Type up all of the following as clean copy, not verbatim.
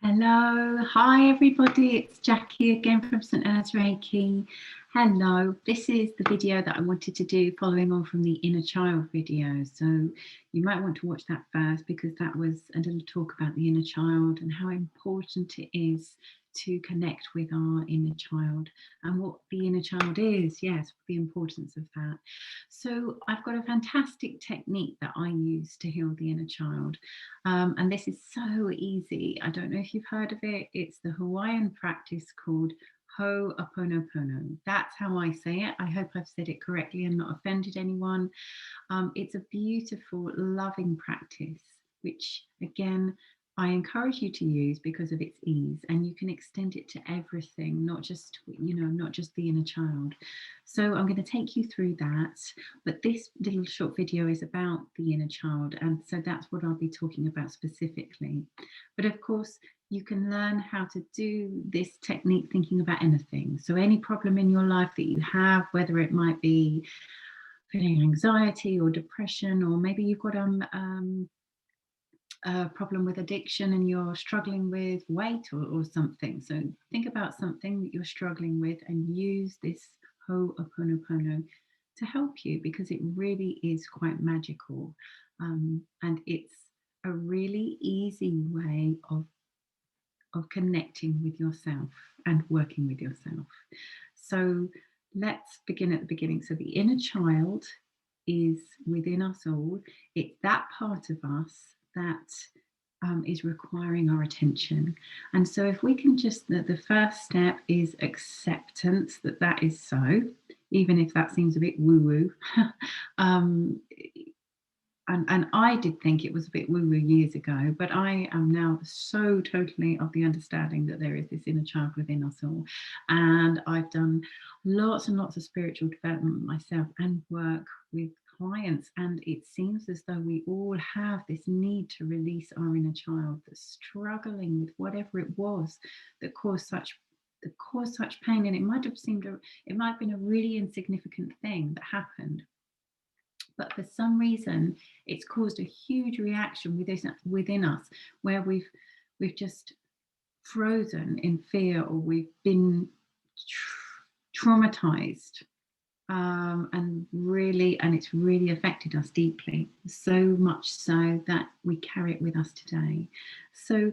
Hello, hi everybody, it's Jackie again from St Anne's Reiki. Hello, this is the video that I wanted to do following on from the inner child video. So you might want to watch that first because that was a little talk about the inner child and how important it is to connect with our inner child and what the inner child is, yes, the importance of that. So I've got a fantastic technique that I use to heal the inner child. And this is so easy. I don't know if you've heard of it. It's the Hawaiian practice called Ho'oponopono. That's how I say it. I hope I've said it correctly and not offended anyone. It's a beautiful, loving practice, which again, I encourage you to use because of its ease, and you can extend it to everything, not just, not just the inner child. So I'm going to take you through that, but this little short video is about the inner child, and so that's what I'll be talking about specifically. But of course, you can learn how to do this technique thinking about anything. So any problem in your life that you have, whether it might be feeling anxiety or depression, or maybe you've got a problem with addiction and you're struggling with weight or something. So think about something that you're struggling with and use this Ho'oponopono to help you, because it really is quite magical. And it's a really easy way of connecting with yourself and working with yourself. So let's begin at the beginning. So the inner child is within us all. It's that part of us that is requiring our attention. And so if we can just, the first step is acceptance that is so, even if that seems a bit woo-woo. And I did think it was a bit woo-woo years ago, but I am now so totally of the understanding that there is this inner child within us all. And I've done lots and lots of spiritual development myself and work with clients, and it seems as though we all have this need to release our inner child that's struggling with whatever it was that caused such pain. And it might have been a really insignificant thing that happened, but for some reason it's caused a huge reaction within us, where we've just frozen in fear, or we've been traumatized, and it's really affected us deeply, so much so that we carry it with us today. So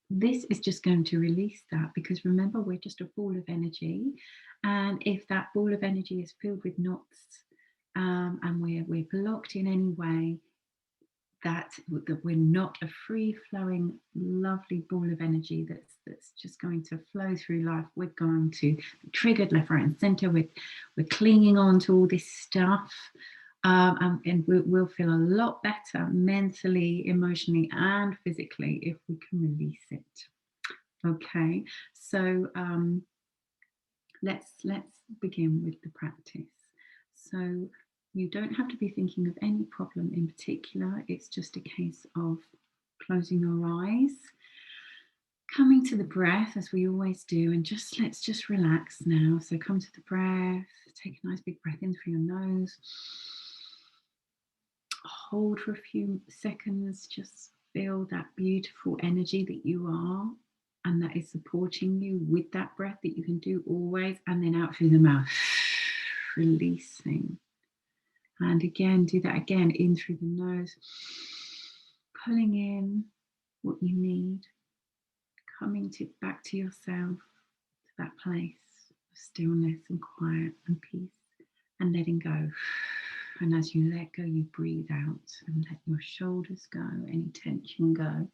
this is just going to release that, because remember, we're just a ball of energy, and if that ball of energy is filled with knots, and we're blocked in any way, that we're not a free-flowing, lovely ball of energy that's just going to flow through life. We're going to be triggered left, right, and centre. We're clinging on to all this stuff, and we'll feel a lot better mentally, emotionally, and physically if we can release it. Okay, so let's begin with the practice. So you don't have to be thinking of any problem in particular. It's just a case of closing your eyes, coming to the breath as we always do, and let's just relax now. So come to the breath, take a nice big breath in through your nose, hold for a few seconds, just feel that beautiful energy that you are and that is supporting you with that breath that you can do always, and then out through the mouth, releasing. And again, do that again, in through the nose, pulling in what you need, coming back to yourself, to that place of stillness and quiet and peace, and letting go. And as you let go, you breathe out and let your shoulders go, any tension go,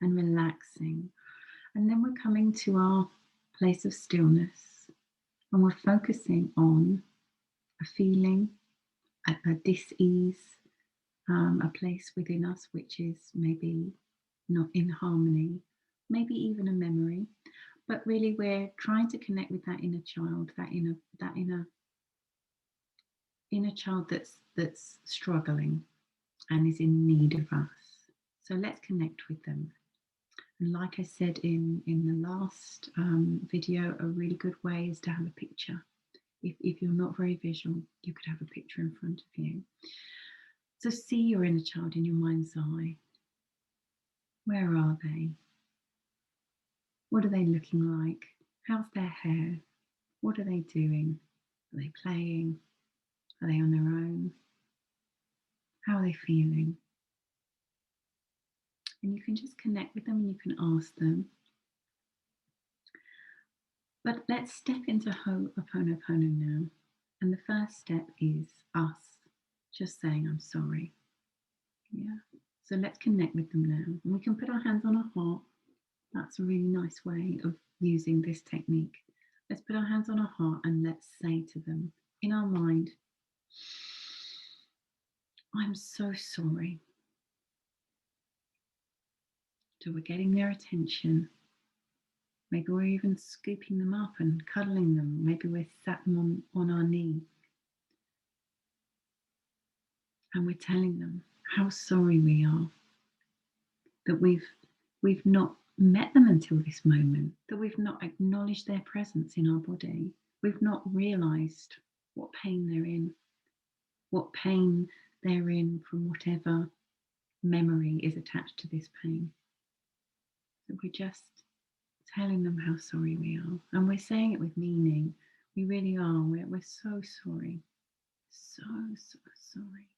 and relaxing. And then we're coming to our place of stillness, and we're focusing on a feeling, a dis-ease, a place within us which is maybe not in harmony, maybe even a memory, but really we're trying to connect with that inner child, that inner child that's struggling and is in need of us. So let's connect with them. And like I said in the last video, a really good way is to have a picture. If you're not very visual, you could have a picture in front of you. So see your inner child in your mind's eye. Where are they? What are they looking like? How's their hair? What are they doing? Are they playing? Are they on their own? How are they feeling? And you can just connect with them and you can ask them. But let's step into Ho'oponopono now. And the first step is us just saying, I'm sorry. Yeah. So let's connect with them now. And we can put our hands on our heart. That's a really nice way of using this technique. Let's put our hands on our heart and let's say to them in our mind, I'm so sorry. So we're getting their attention. Maybe we're even scooping them up and cuddling them. Maybe we're sat them on our knee. And we're telling them how sorry we are that we've not met them until this moment, that we've not acknowledged their presence in our body. We've not realized what pain they're in, from whatever memory is attached to this pain. So we're just telling them how sorry we are. And we're saying it with meaning. We really are. We're so sorry. So sorry.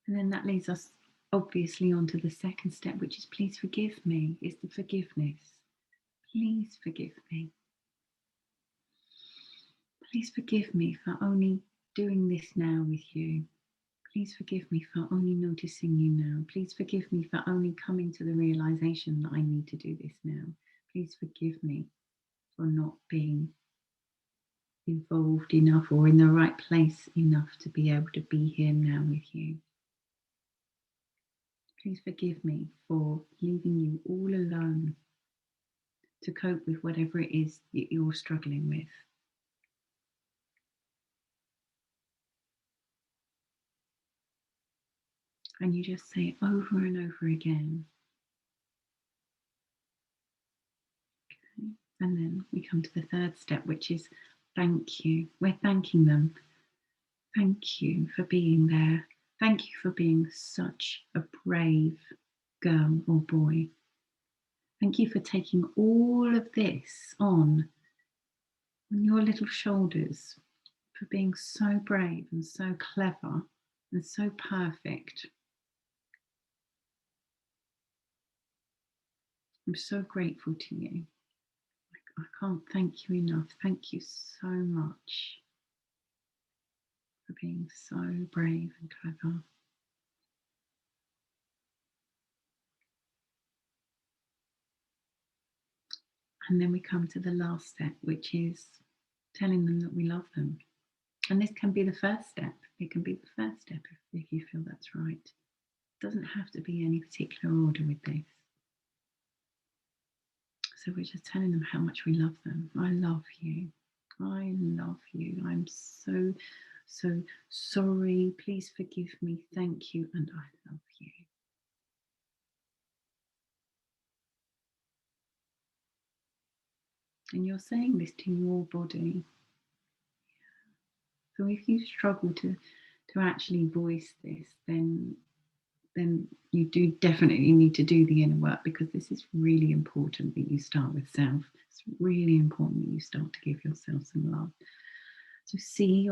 And then that leads us obviously onto the second step, which is please forgive me. It's the forgiveness. Please forgive me. Please forgive me for only doing this now with you. Please forgive me for only noticing you now. Please forgive me for only coming to the realization that I need to do this now. Please forgive me for not being involved enough or in the right place enough to be able to be here now with you. Please forgive me for leaving you all alone to cope with whatever it is that you're struggling with. And you just say it over and over again. Okay. And then we come to the third step, which is thank you. We're thanking them. Thank you for being there. Thank you for being such a brave girl or boy. Thank you for taking all of this on your little shoulders, for being so brave and so clever and so perfect. I'm so grateful to you. I can't thank you enough. Thank you so much for being so brave and clever. And then we come to the last step, which is telling them that we love them. And this can be the first step. It can be the first step if you feel that's right. It doesn't have to be any particular order with this. So we're just telling them how much we love them. I love you. I love you. I'm so sorry. Please forgive me. Thank you. And I love you. And you're saying this to your body. So if you struggle to actually voice this, then you do definitely need to do the inner work, because this is really important that you start with self. It's really important that you start to give yourself some love. So see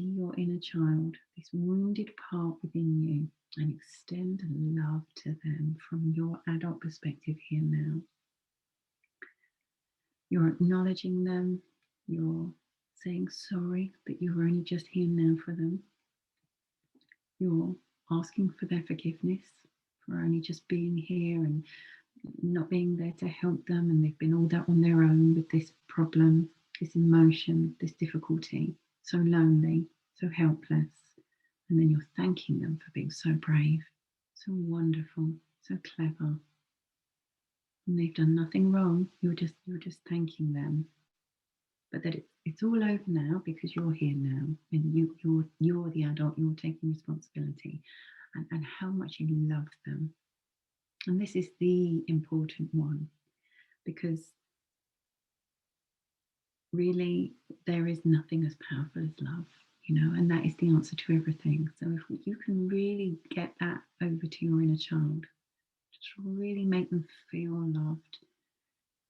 your inner child, this wounded part within you, and extend love to them from your adult perspective here now. You're acknowledging them. You're saying sorry that you're only just here now for them. You're asking for their forgiveness for only just being here and not being there to help them, and they've been all that on their own with this problem, this emotion, this difficulty, so lonely, so helpless. And then you're thanking them for being so brave, so wonderful, so clever. And they've done nothing wrong. You're just thanking them. But that it's all over now because you're here now, and you're the adult. You're taking responsibility, and how much you love them. And this is the important one, because really there is nothing as powerful as love. and that is the answer to everything. So if you can really get that over to your inner child, just really make them feel loved,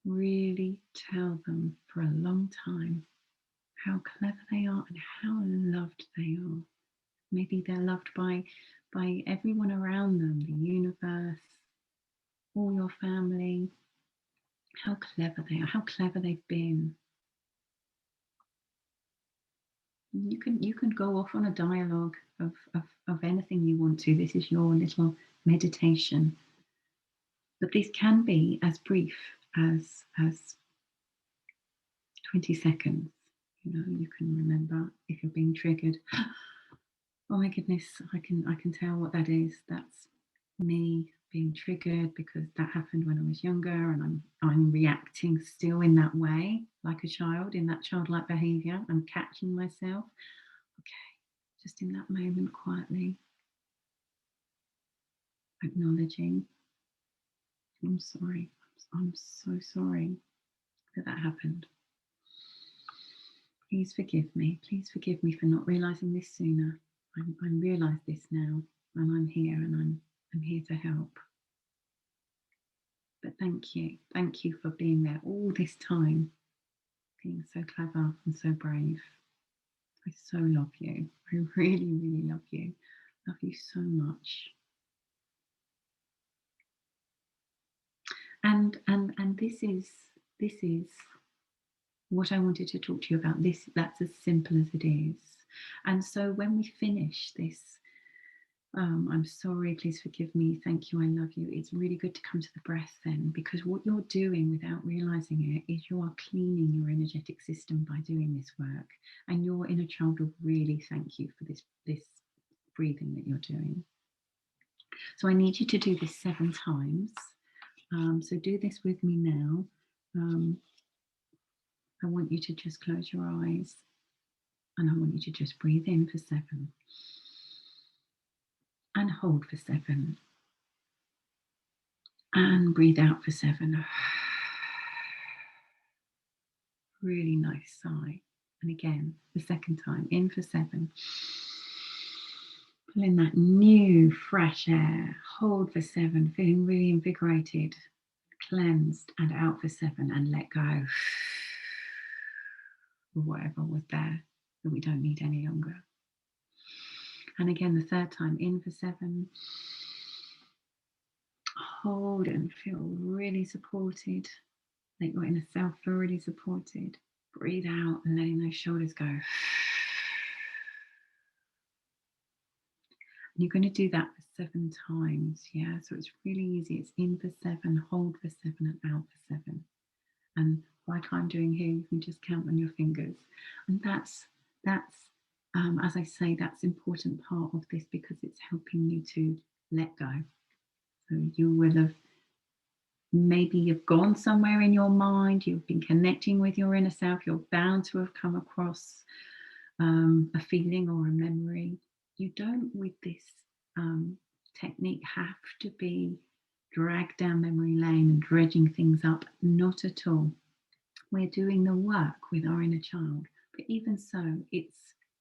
really tell them for a long time how clever they are and how loved they are. Maybe they're loved by everyone around them, the universe, all your family, how clever they are, how clever they've been. You can go off on a dialogue of anything you want to. This is your little meditation. But these can be as brief as 20 seconds. You can remember if you're being triggered. Oh my goodness, I can tell what that is. That's me being triggered because that happened when I was younger, and I'm reacting still in that way, like a child, in that childlike behaviour. I'm catching myself. Okay, just in that moment, quietly acknowledging, I'm sorry. I'm so sorry that happened. Please forgive me. Please forgive me for not realising this sooner. I'm realised this now, and I'm here, and I'm here to help. But thank you for being there all this time, being so clever and so brave. I so love you. I really, really love you. Love you so much. And this is what I wanted to talk to you about. That's as simple as it is. And so when we finish this, I'm sorry, please forgive me, thank you, I love you, it's really good to come to the breath then, because what you're doing without realizing it is you are cleaning your energetic system by doing this work, and your inner child will really thank you for this breathing that you're doing. So I need you to do this 7 times. So do this with me now. I want you to just close your eyes, and I want you to just breathe in for 7 and hold for 7 and breathe out for 7. Really nice sigh. And again, the second time, in for 7. Pull in that new fresh air. Hold for 7, feeling really invigorated, cleansed, and out for 7, and let go of whatever was there that we don't need any longer. And again, the third time, in for 7. Hold and feel really supported. Let your inner self feel really supported. Breathe out and letting those shoulders go. And you're going to do that for 7 times, yeah? So it's really easy. It's in for 7, hold for 7, and out for 7. And like I'm doing here, you can just count on your fingers. And that's as I say, that's an important part of this, because it's helping you to let go. So you will have, maybe you've gone somewhere in your mind, you've been connecting with your inner self, you're bound to have come across a feeling or a memory. You don't, with this technique, have to be dragged down memory lane and dredging things up. Not at all. We're doing the work with our inner child, but even so,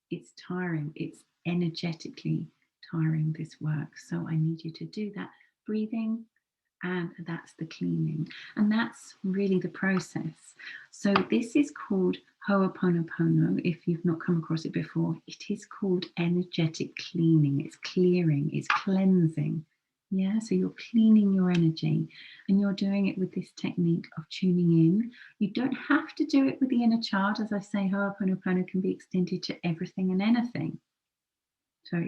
it's tiring. It's energetically tiring, this work. So I need you to do that breathing, and that's the cleaning, and that's really the process. So this is called Ho'oponopono. If you've not come across it before, it is called energetic cleaning. It's clearing, it's cleansing. Yeah, so you're cleaning your energy, and you're doing it with this technique of tuning in. You don't have to do it with the inner child. As I say, Ho'oponopono can be extended to everything and anything. So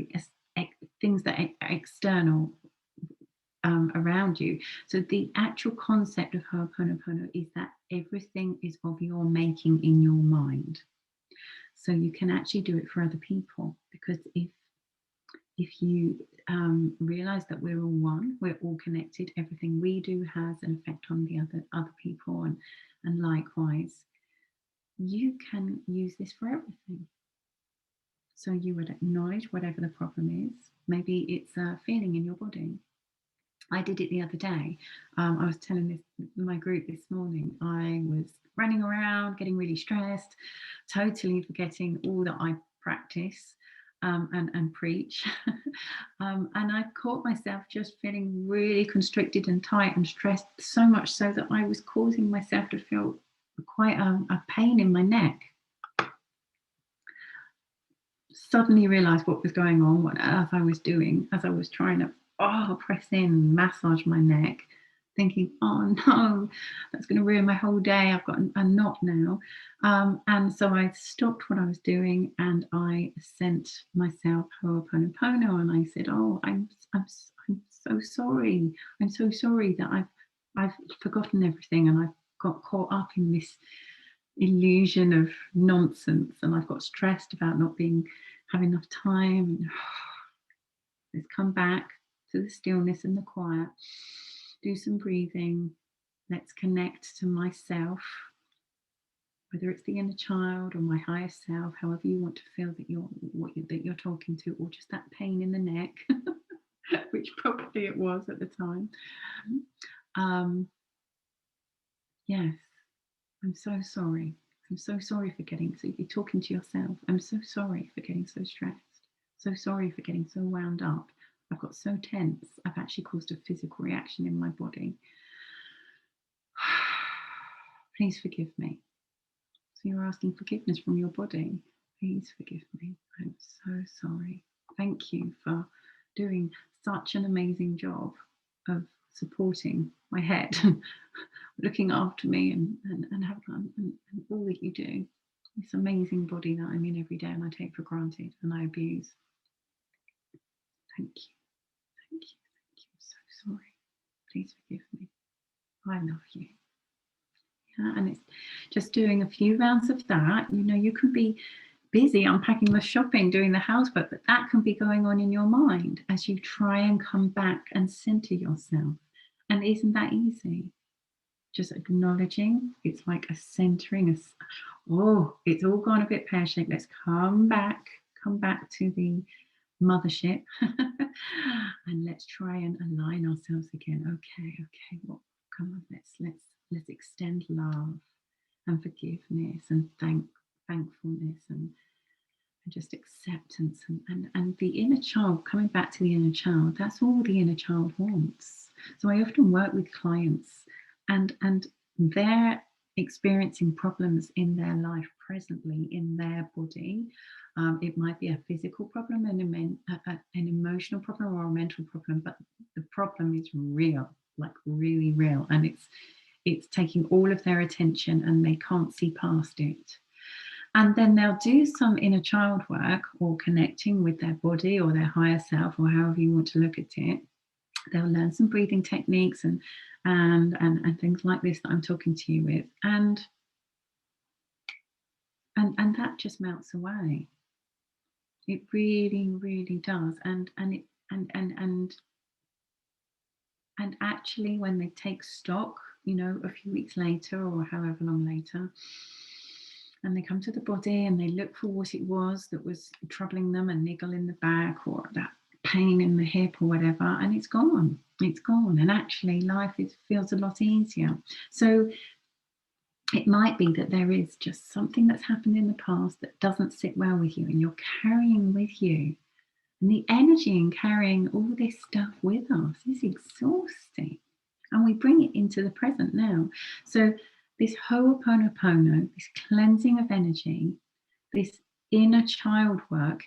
things that are external around you. So the actual concept of Ho'oponopono is that everything is of your making in your mind. So you can actually do it for other people, because if you realize that we're all one, we're all connected, everything we do has an effect on the other people, and likewise, you can use this for everything. So you would acknowledge whatever the problem is. Maybe it's a feeling in your body. I did it the other day. I was telling my group this morning, I was running around, getting really stressed, totally forgetting all that I practice and preach. And I caught myself just feeling really constricted and tight and stressed, so much so that I was causing myself to feel quite a pain in my neck. Suddenly realised what was going on, what earth I was doing as I was trying to press in, massage my neck, thinking, oh no, that's going to ruin my whole day. I've got a knot now. And so I stopped what I was doing and I sent myself Ho'oponopono, and I said, oh, I'm so sorry. I'm so sorry that I've forgotten everything and I've got caught up in this illusion of nonsense, and I've got stressed about not having enough time. Let's come back to the stillness and the quiet, do some breathing, let's connect to myself, whether it's the inner child or my higher self, however you want to feel that you're talking to, or just that pain in the neck, which probably it was at the time. Yes, I'm so sorry. I'm so sorry for getting, so you're talking to yourself. I'm so sorry for getting so stressed. So sorry for getting so wound up. I've got so tense. I've actually caused a physical reaction in my body. Please forgive me. So you're asking forgiveness from your body. Please forgive me. I'm so sorry. Thank you for doing such an amazing job of supporting my head, looking after me, and all that you do. This amazing body that I'm in every day and I take for granted and I abuse. Thank you. Thank you. Thank you. I'm so sorry. Please forgive me. I love you. Yeah, and it's just doing a few rounds of that. You can be busy unpacking the shopping, doing the housework, but that can be going on in your mind as you try and come back and center yourself. And isn't that easy? Just acknowledging, it's like a centering. It's all gone a bit pear-shaped. Let's come back to the mothership and let's try and align ourselves again. Okay, well, come on, let's extend love and forgiveness and thankfulness and just acceptance and the inner child. Coming back to the inner child, that's all the inner child wants. So I often work with clients and they're experiencing problems in their life presently in their body. It might be a physical problem, an emotional problem, or a mental problem, but the problem is real, like really real, and it's taking all of their attention and they can't see past it. And then they'll do some inner child work or connecting with their body or their higher self, or however you want to look at it. They'll learn some breathing techniques and things like this that I'm talking to you with, and that just melts away. It really, really does. And actually, when they take stock, a few weeks later or however long later, and they come to the body and they look for what it was that was troubling them, a niggle in the back or that pain in the hip or whatever, and it's gone. And actually life feels a lot easier. So it might be that there is just something that's happened in the past that doesn't sit well with you and you're carrying with you. And the energy in carrying all this stuff with us is exhausting. And we bring it into the present now. So this Ho'oponopono, this cleansing of energy, this inner child work,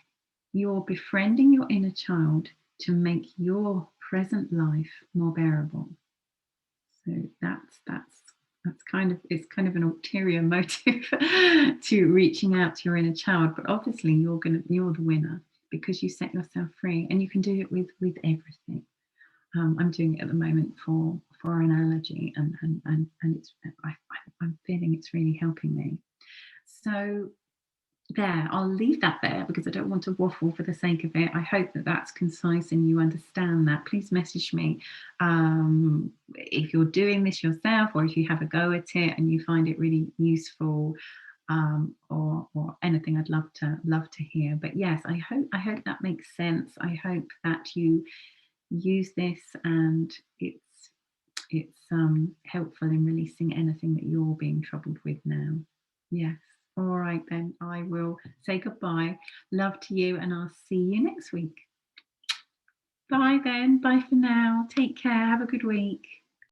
you're befriending your inner child to make your present life more bearable. So that's it's kind of an ulterior motive to reaching out to your inner child. But obviously you're the winner because you set yourself free, and you can do it with everything. I'm doing it at the moment for an allergy, and it's I'm feeling it's really helping me. So there, I'll leave that there because I don't want to waffle for the sake of it. I hope that that's concise and you understand that. Please message me if you're doing this yourself, or if you have a go at it and you find it really useful, or anything. I'd love to hear. But yes, I hope that makes sense. I hope that you use this and it's helpful in releasing anything that you're being troubled with now. Yes. All right, then I will say goodbye. Love to you, and I'll see you next week. Bye then. Bye for now. Take care. Have a good week.